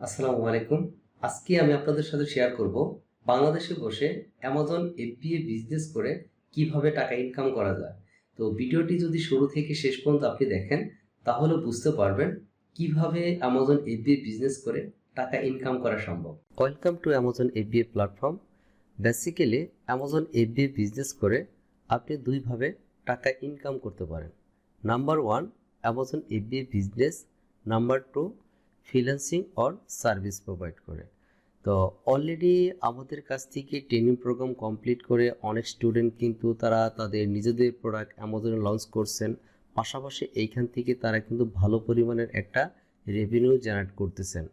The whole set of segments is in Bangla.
আসসালামু আলাইকুম। আজকে আমি আপনাদের সাথে শেয়ার করব বাংলাদেশে বসে অ্যামাজন এফবিএ বিজনেস করে কিভাবে টাকা ইনকাম করা যায়। তো ভিডিওটি যদি শুরু থেকে শেষ পর্যন্ত আপনি দেখেন তাহলে বুঝতে পারবেন কিভাবে অ্যামাজন এফবিএ বিজনেস করে টাকা ইনকাম করা সম্ভব। Welcome to Amazon FBA platform. Basically Amazon FBA business করে আপনি দুইভাবে টাকা ইনকাম করতে পারেন। Number one, Amazon FBA business. Number two, freelancing or service provide করে। তো অলরেডি আমাদের কাছ থেকে ট্রেনিং প্রোগ্রাম কমপ্লিট করে অনেক স্টুডেন্ট কিন্তু তারা তাদের নিজেদের প্রোডাক্ট অ্যামাজনে লঞ্চ করছেন, পাশাপাশি এইখান থেকে তারা কিন্তু ভালো পরিমাণের একটা রেভিনিউ জেনারেট করতেছেন।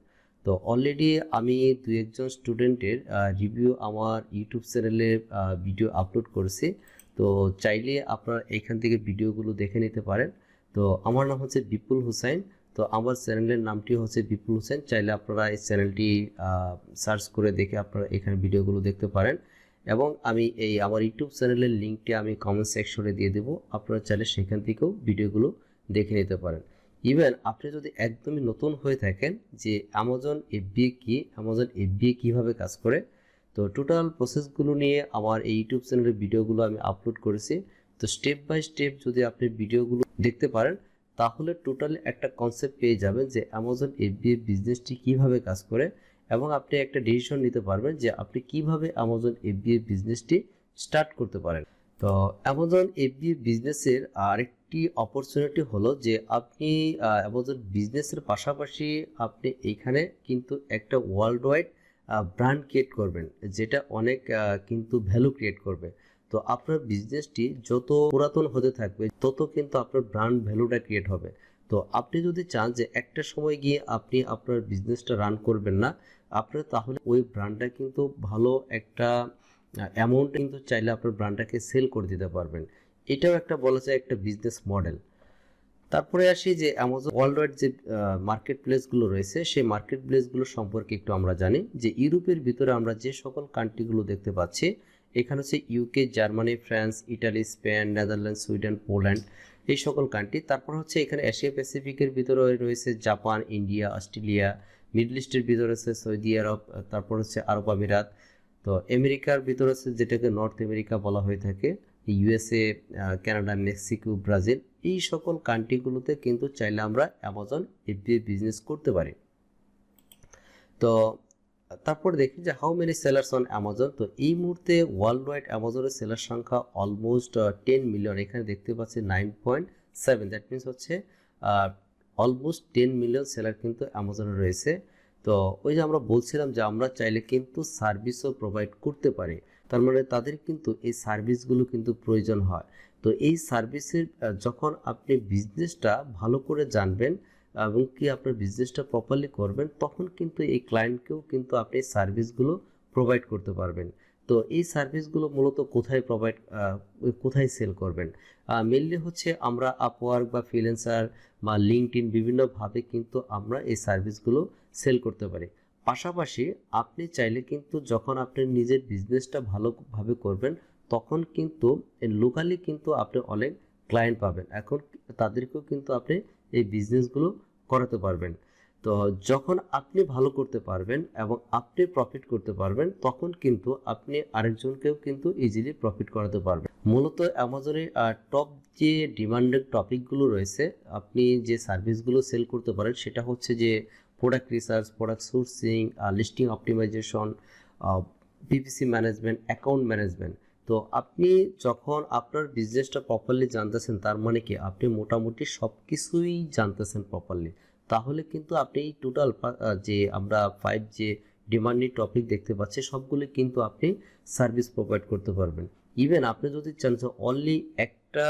তো অলরেডি আমি দু একজন স্টুডেন্টের রিভিউ আমার ইউটিউব চ্যানেলে ভিডিও আপলোড করেছি। তো চাইলে আপনারা এইখান থেকে ভিডিওগুলো দেখে নিতে পারেন। তো আমার নাম হচ্ছে বিপুল হুসাইন। তো আমার চ্যানেলের নামটি হচ্ছে বিপুল হোসেন। চাইলে আপনারা এই চ্যানেলটি সার্চ করে দেখে আপনারা এখানে ভিডিওগুলো দেখতে পারেন, এবং আমি আমার ইউটিউব চ্যানেলের লিঙ্কটি আমি কমেন্ট সেকশনে দিয়ে দেবো। আপনারা চাইলে সেখান থেকেও ভিডিওগুলো দেখে নিতে পারেন। ইভেন আপনি যদি একদমই নতুন হয়ে থাকেন যে অ্যামাজন এফবিএ কি, অ্যামাজন এফবিএ কীভাবে কাজ করে, তো টোটাল প্রসেসগুলো নিয়ে আমার এই ইউটিউব চ্যানেলের ভিডিওগুলো আমি আপলোড করেছি। তো স্টেপ বাই স্টেপ যদি আপনি ভিডিওগুলো দেখতে পারেন তাহলে টোটালি একটা কনসেপ্ট পেয়ে যাবেন যে অ্যামাজন এফবিএ বিজনেসটি কীভাবে কাজ করে, এবং আপনি একটা ডিসিশন নিতে পারবেন যে আপনি কিভাবে অ্যামাজন এফবিএ বিজনেসটি স্টার্ট করতে পারেন। তো অ্যামাজন এফবিএ বিজনেসের আরেকটি অপরচুনিটি হলো যে আপনি অ্যামাজন বিজনেসের পাশাপাশি আপনি এইখানে কিন্তু একটা ওয়ার্ল্ড ওয়াইড ব্র্যান্ড ক্রিয়েট করবেন, যেটা অনেক কিন্তু ভ্যালু ক্রিয়েট করবে। তো আপনার বিজনেসটি যত পুরাতন হতে থাকবে তত কিন্তু আপনার ব্র্যান্ড ভ্যালুটা ক্রিয়েট হবে। তো আপনি যদি চান যে একটা সময় গিয়ে আপনি আপনার বিজনেসটা রান করবেন না, আপনার তাহলে ওই ব্র্যান্ডটা কিন্তু ভালো একটা অ্যামাউন্ট কিন্তু চাইলে আপনার ব্র্যান্ডটাকে সেল করে দিতে পারবেন। এটাও একটা বলা যায় একটা বিজনেস মডেল। তারপরে আসি যে অ্যামাজন ওয়ার্ল্ড ওয়াইড যে মার্কেট প্লেসগুলো রয়েছে, সেই মার্কেট প্লেসগুলো সম্পর্কে একটু আমরা জানি। যে ইউরোপের ভিতরে আমরা যে সকল কান্ট্রিগুলো দেখতে পাচ্ছি, এখানে হচ্ছে UK, Germany, France, Italy, Spain, Netherland, Sweden, Poland, এই সকল কান্ট্রি। তারপর হচ্ছে এখানে এশিয়া প্যাসিফিকের ভিতরে রয়েছে জাপান, ইন্ডিয়া, অস্ট্রেলিয়া। মিডল ইস্টের ভিতরে আছে সৌদি আরব, তারপর হচ্ছে আরব আমিরাত। তো আমেরিকার ভিতরে আছে যেটাকে নর্থ আমেরিকা বলা হয়ে থাকে, ইউএসএ, কানাডা, মেক্সিকো, ব্রাজিল। এই সকল কান্ট্রিগুলোতে কিন্তু চাইলে আমরা অ্যামাজন এফবিএ বিজনেস করতে পারি। তো তারপর দেখি যে how many sellers on Amazon. তো এই মুহূর্তে ওয়ার্ল্ড ওয়াইড অ্যামাজনের সেলার সংখ্যা অলমোস্ট 10 মিলিয়ন। এখানে দেখতে পাচ্ছি 9.7, দ্যাট মিনস হচ্ছে অলমোস্ট 10 মিলিয়ন সেলার কিন্তু অ্যামাজনে রয়েছে। তো ওই যে আমরা বলছিলাম যে আমরা চাইলে কিন্তু সার্ভিসও প্রোভাইড করতে পারি, তার মানে তাদের কিন্তু এই সার্ভিসগুলো কিন্তু প্রয়োজন হয়। তো এই সার্ভিসের যখন আপনি বিজনেসটা ভালো করে জানবেন এবং কি আপনার বিজনেসটা প্রপারলি করবেন, তখন কিন্তু এই ক্লায়েন্টকেও কিন্তু আপনি সার্ভিসগুলো প্রোভাইড করতে পারবেন। তো এই সার্ভিসগুলো মূলত কোথায় সেল করবেন? মেনলি হচ্ছে আমরা আপওয়ার্ক বা ফ্রিল্যান্সার বা লিঙ্কডইন বিভিন্নভাবে কিন্তু আমরা এই সার্ভিসগুলো সেল করতে পারি। পাশাপাশি আপনি চাইলে কিন্তু যখন আপনি নিজের বিজনেসটা ভালোভাবে করবেন, তখন কিন্তু লোকালি কিন্তু আপনি অনেক ক্লায়েন্ট পাবেন। এখন তাদেরকেও কিন্তু আপনি এই বিজনেসগুলো করাতে পারবেন। তো যখন আপনি ভালো করতে পারবেন এবং আপনি প্রফিট করতে পারবেন, তখন কিন্তু আপনি আরেকজনকেও কিন্তু ইজিলি প্রফিট করাতে পারবেন। মূলত অ্যামাজনের টপ যে ডিমান্ডেড টপিকগুলো রয়েছে, আপনি যে সার্ভিসগুলো সেল করতে পারেন সেটা হচ্ছে যে product research, product sourcing, listing optimisation, PPC management, account management. তো আপনি যখন আপনার বিজনেসটা প্রপারলি জানতেছেন, তার মানে কি আপনি মোটামুটি সব কিছুই জানতেছেন প্রপারলি, তাহলে কিন্তু আপনি এই টোটাল যে আমরা 5 যে ডিমান্ডিং টপিক দেখতে পাচ্ছি সবগুলো কিন্তু আপনি সার্ভিস প্রোভাইড করতে পারবেন। ইভেন আপনি যদি চান যে অনলি একটা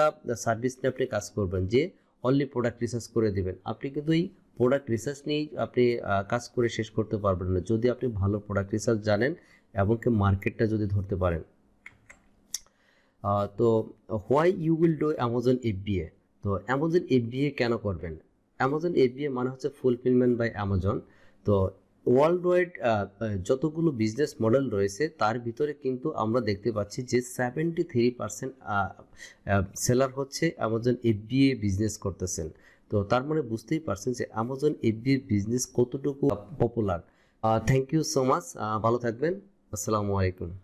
সার্ভিস নিয়ে আপনি কাজ করবেন, যে অনলি প্রোডাক্ট রিসার্চ করে দেবেন, আপনি কিন্তু এই প্রোডাক্ট রিসার্চ নিয়েই আপনি কাজ করে শেষ করতে পারবেন না, যদি আপনি ভালো প্রোডাক্ট রিসার্চ জানেন এবং কি মার্কেটটা যদি ধরতে পারেন। তো why you will do Amazon FBA. তো অ্যামাজন এফবিএ কেন করবেন? অ্যামাজন এফবিএ মানে হচ্ছে ফুলফিলমেন্ট বাই অ্যামাজন। তো ওয়ার্ল্ড ওয়াইড যতগুলো বিজনেস মডেল রয়েছে তার ভিতরে কিন্তু আমরা দেখতে পাচ্ছি যে 73% সেলার হচ্ছে অ্যামাজন এফবিএ বিজনেস করতেছেন। তো তার মানে বুঝতেই পারছেন যে অ্যামাজন এফবিএ বিজনেস কতটুকু popular. Thank you so much, ভালো থাকবেন। আসসালামু আলাইকুম।